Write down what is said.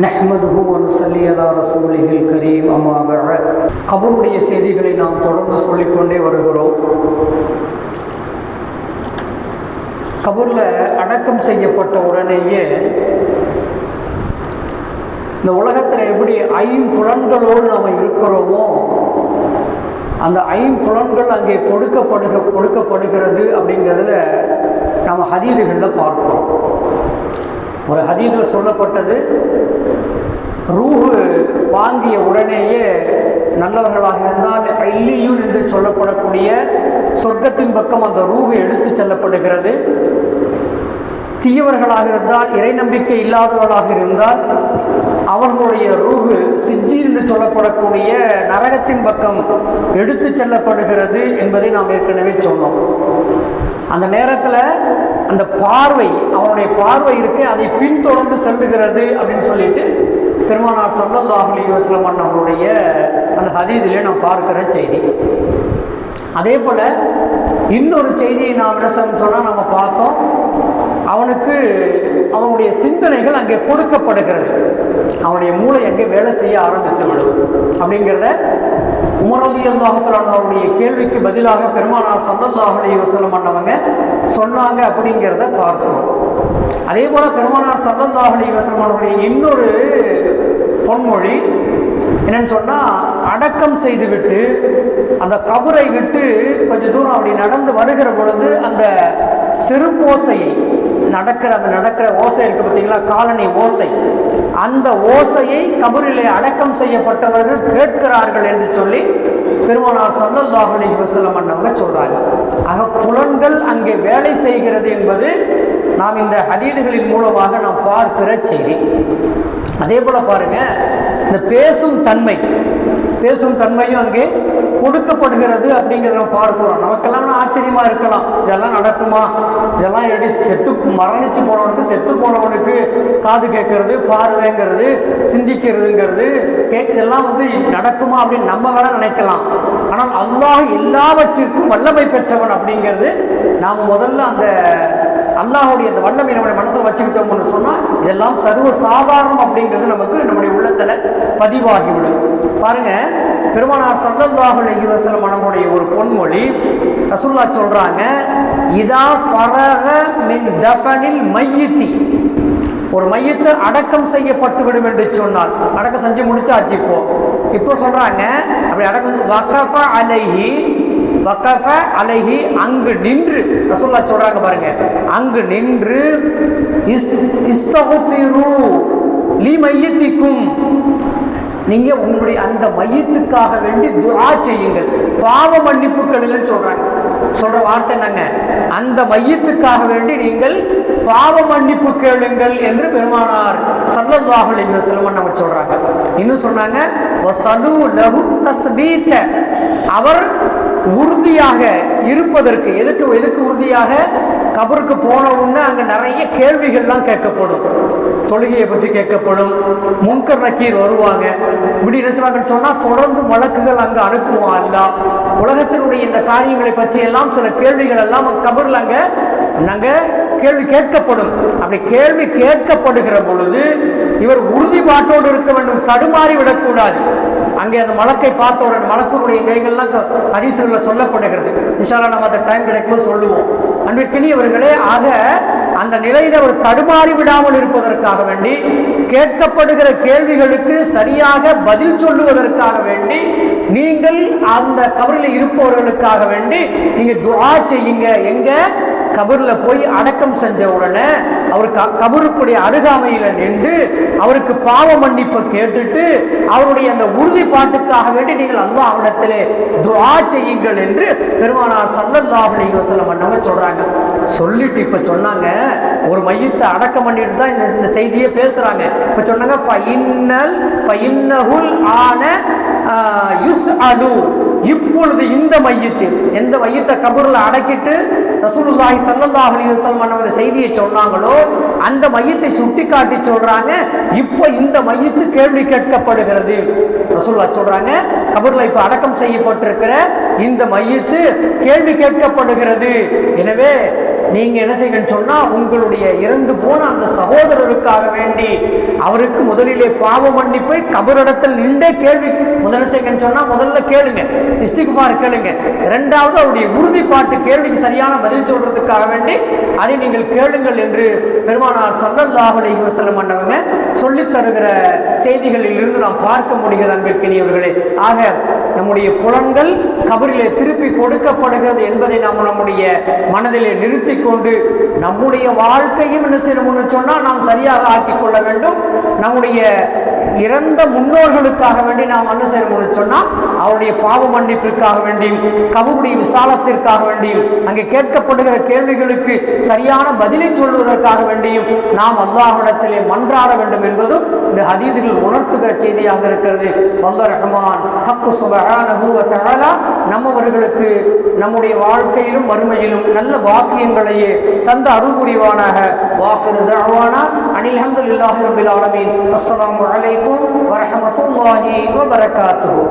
நஹ்மதுஹு வ நுஸல்லி அலா ரசூலிஹில் கரீம் அம்மா பஅத். கபருடைய செய்திகளை நாம் தொடர்ந்து சொல்லிக்கொண்டே வருகிறோம். கபூரில் அடக்கம் செய்யப்பட்ட உடனேயே இந்த உலகத்தில் எப்படி ஐம்புலன்களோடு நாம் இருக்கிறோமோ அந்த ஐம்புலன்கள் அங்கே கொடுக்கப்படுகிறது அப்படிங்கிறதுல நாம் ஹதீதுகளில் பார்க்கிறோம். ஒரு ஹதீதில் சொல்லப்பட்டது, ரூஹு வாங்கிய உடனேயே நல்லவர்களாக இருந்தால் இல்லியூன் என்று சொல்லப்படக்கூடிய சொர்க்கத்தின் பக்கம் அந்த ரூஹு எடுத்து செல்லப்படுகிறது. தீயவர்களாக இருந்தால், இறை நம்பிக்கை இல்லாதவர்களாக இருந்தால் அவர்களுடைய ரூஹு சிஜ்ஜீன் என்று சொல்லப்படக்கூடிய நரகத்தின் பக்கம் எடுத்து செல்லப்படுகிறது என்பதை நாம் ஏற்கனவே சொன்னோம். அந்த நேரத்தில் அந்த பார்வை, அவனுடைய பார்வை இருக்கு, அதை பின்தொடர்ந்து செல்லுகிறது அப்படின்னு சொல்லிட்டு பெருமானார் ஸல்லல்லாஹு அலைஹி வஸல்லம் அவருடைய அந்த ஹதீஸிலே நாம் பார்க்கிற செய்தி. அதே போல இன்னொரு செய்தியை நாம் என்ன சொன்னால் நம்ம பார்த்தோம், அவனுடைய சிந்தனைகள் அங்கே கொடுக்கப்படுகிறது, அவனுடைய மூளை அங்கே வேலை செய்ய ஆரம்பித்து விடும் அப்படிங்கிறத உமர் ரலியல்லாஹு தஆலா அவருடைய கேள்விக்கு பதிலாக பெருமானார் ஸல்லல்லாஹு அலைஹி வஸல்லம் அவங்க சொன்னாங்க அப்படிங்கிறத பார்க்கிறோம். அதே போல பெருமானார் ஸல்லல்லாஹு அலைஹி வஸல்லம் அவருடைய இன்னொரு பொன்மொழி என்னன்னு சொன்னால், அடக்கம் செய்துவிட்டு அந்த கபரை விட்டு கொஞ்சம் தூரம் அப்படி நடந்து வருகிற பொழுது அந்த செருப்போசையை நடக்கிற ஓசை இருக்கு பார்த்தீங்களா, காலனி ஓசை, அந்த ஓசையை கபரிலே அடக்கம் செய்யப்பட்டவர்கள் கேட்கிறார்கள் என்று சொல்லி பெருமானார் ஸல்லல்லாஹு அலைஹி வஸல்லம் அவங்க சொல்றாங்க. ஆக புலன்கள் அங்கே வேலை செய்கிறது என்பது நாம் இந்த ஹதீதுகளின் மூலமாக நாம் பார்க்கிற செய்தி. அதே போல பாருங்க, இந்த பேசும் தன்மையும் அங்கே கொடுக்கப்படுகிறது அப்படிங்கிறத நம்ம பார்க்கிறோம். நமக்கெல்லாம் ஆச்சரியமா இருக்கலாம், இதெல்லாம் நடக்குமா, இதெல்லாம் எப்படி மரணிச்சு போனவனுக்கு, செத்து போனவனுக்கு காது கேட்கறது, பார்வைங்கிறது, சிந்திக்கிறதுங்கிறது இதெல்லாம் நடக்குமா அப்படின்னு நம்ம வேணா நினைக்கலாம். ஆனால் அல்லாஹ் எல்லாவற்றிற்கும் வல்லமை பெற்றவன் அப்படிங்கிறது நாம் முதல்ல அந்த அல்லாஹுடைய அந்த வல்லமை நம்முடைய மனசில் வச்சுக்கிட்டோம்னு சொன்னால் இதெல்லாம் சர்வ சாதாரணம் அப்படிங்கிறது நமக்கு நம்முடைய உள்ளத்தில் பதிவாகிவிடும். பாருங்க, பெருமானார் ஸல்லல்லாஹு அலைஹி வஸல்லம் அவர்களுடைய ஒரு பொன்மொழி, ரசூலுல்லாஹ் சொல்றாங்க, இதா ஃபரக மின் தஃபனில் மையித்தி, ஒரு மையத்தை அடக்கம் செய்யப்பட்டு விடும் என்று சொன்னால், அடக்கம் செஞ்சு முடிச்சாச்சு, இப்போ சொல்றாங்க அப்படி அடக்கம் வக்கஃப அலைஹி அங்கு நின்று, ரசூலுல்லாஹ் சொல்றாங்க பாருங்க, அங்கு நின்று இஸ்தக்ஃபிரு லிமையித்திக்கும், நீங்க உங்களுடைய அந்த மையத்துக்காக வேண்டி துஆ செய்யுங்கள், பாவ மன்னிப்புகள் சொல்ற வார்த்தை என்னங்க, அந்த மையத்துக்காக வேண்டி நீங்கள் பாவ மன்னிப்பு கேளுங்கள் என்று பெருமானார் ஸல்லல்லாஹு அலைஹி வஸல்லம் நம்ம சொல்றாங்க. இன்னும் சொன்னாங்க, வஸலு லஹு தஸ்பீத, அவர் உறுதியாக இருப்பதற்கு, எதுக்கு உறுதியாக, கபருக்கு போன உடனே அங்கே நிறைய கேள்விகள்லாம் கேட்கப்படும், தொழுகையை பற்றி கேட்கப்படும், முன்கர் நக்கீர் வருவாங்க, இப்படி என்ன செய்வாங்கன்னு சொன்னால் தொடர்ந்து வழக்குகள் அங்கே அனுப்புவான் அல்லாஹ். உலகத்தினுடைய இந்த காரியங்களை பற்றி எல்லாம் சில கேள்விகள் எல்லாம் கபரில் அங்கே கேள்வி கேட்கப்படும். அப்படி கேள்வி கேட்கப்படுகிற பொழுது இவர் உறுதிப்பாட்டோடு இருக்க வேண்டும், தடுமாறி விடக்கூடாது. அங்கே அந்த மலக்கை பார்த்தவுடன் மலக்குடைய நிலைகள்லாம் ஹதீஸ்களில் சொல்லப்படுகிறது. இன்ஷா அல்லாஹ் நம்ம அந்த டைம் கிடைக்கும்போது சொல்லுவோம். அன்பிற்கினியவர்களே, ஆக அந்த நிலையில் அவர் தடுமாறி விடாமல் இருப்பதற்காக வேண்டி, கேட்கப்படுகிற கேள்விகளுக்கு சரியாக பதில் சொல்லுவதற்காக வேண்டி, நீங்கள் அந்த கபரில் இருப்பவர்களுக்காக வேண்டி நீங்க துஆ செய்யுங்க. எங்க கபரில் போய் அடக்கம் செஞ்ச உடனே அவர் கபருக்குடைய அருகாமையில் நின்று அவருக்கு பாவ மன்னிப்பை கேட்டுட்டு அவருடைய அந்த உறுதிப்பாட்டுக்காக வேண்டி நீங்கள் அல்லாஹ்விடத்திலே துஆ செய்யுங்கள் என்று பெருமானார் ஸல்லல்லாஹு அலைஹி வஸல்லம் அவங்க சொல்றாங்க. சொல்லிட்டு இப்ப சொன்னாங்க, ஒரு மையத்தை அடக்கம் பண்ணிட்டு தான் இந்த செய்தியை பேசுறாங்க. இப்ப சொன்னாங்க, ஃபஇன்னஹுல் ஆன யுஸ்அலு, இப்பொழுது இந்த மையத்தில், எந்த மையத்தை கபூர்ல அடக்கிட்டு ரசூலுல்லாஹி ஸல்லல்லாஹு அலைஹி வஸல்லம் அந்த செய்தியை சொன்னாங்களோ அந்த மையத்தை சுட்டி காட்டி சொல்றாங்க, இப்போ இந்த மையத்து கேள்வி கேட்கப்படுகிறது. ரசூலுல்லாஹ் சொல்றாங்க, கபூர்ல இப்ப அடக்கம் செய்யப்பட்டிருக்கிற இந்த மையத்து கேள்வி கேட்கப்படுகிறது. எனவே நீங்க என்ன செய்யணும்னு சொன்னா உங்களுடைய இறந்து போன அந்த சகோதரருக்காக வேண்டி அவருக்கு முதலிலே பாவ மன்னிப்பை கபரிடத்தில் நின்றே கேள்வி முதல்ல செய்யணும்னு சொன்னா முதல்ல கேளுங்க, இஸ்திக்ஃபார் கேளுங்க. இரண்டாவது அவருடைய உறுதிப்பாட்டு கேள்விக்கு சரியான பதில் சொல்றதுக்காக வேண்டி அதை நீங்கள் கேளுங்கள் என்று பெருமானார் ஸல்லல்லாஹு அலைஹி வஸல்லம் அன்னவங்க சொல்லித் தருகிற செய்திகளில் இருந்து நாம் பார்க்க முடிகிறது அன்பிற்கினியவர்களே. ஆக நம்முடைய புலன்கள் கபரிலே திருப்பி கொடுக்கப்படுகிறது என்பதை நாம் நம்முடைய மனதிலே நிறுத்தி கொண்டு நம்முடைய வாழ்க்கையும் என்ன செய்யணும்னு சொன்னால் நாம் சரியாக ஆக்கிக் கொள்ள வேண்டும். நம்முடைய இறந்த முன்னோர்களுக்காக வேண்டி நாம் என்ன செய்யணும்னு சொன்னால் அவருடைய பாவ மன்னிப்பிற்காக வேண்டியும் கபருடைய விசாலத்திற்காக வேண்டியும் அங்கே கேட்கப்படுகிற கேள்விகளுக்கு சரியான பதிலை சொல்வதற்காக வேண்டியும் நாம் அல்லாஹ்விடத்திலே மன்றாட வேண்டும் என்பதும் இந்த ஹதீதுகள் உணர்த்துகிற செய்தியாக இருக்கிறது. அல்லாஹ் ரஹ்மான் ஹக்கு சுப்ஹானஹு வ தஆலா நம்மவர்களுக்கு நம்முடைய வாழ்க்கையிலும் மறுமையிலும் நல்ல வாக்கியங்களையே தந்த அருள் புரிவானாக. வாஹிரு தஅவானா அனில் ஹம்துலில்லாஹி ரப்பில் ஆலமீன். அஸ்ஸலாமு அலைக்கும் வரஹ்மத்துல்லாஹி வ பரகாத்துஹு.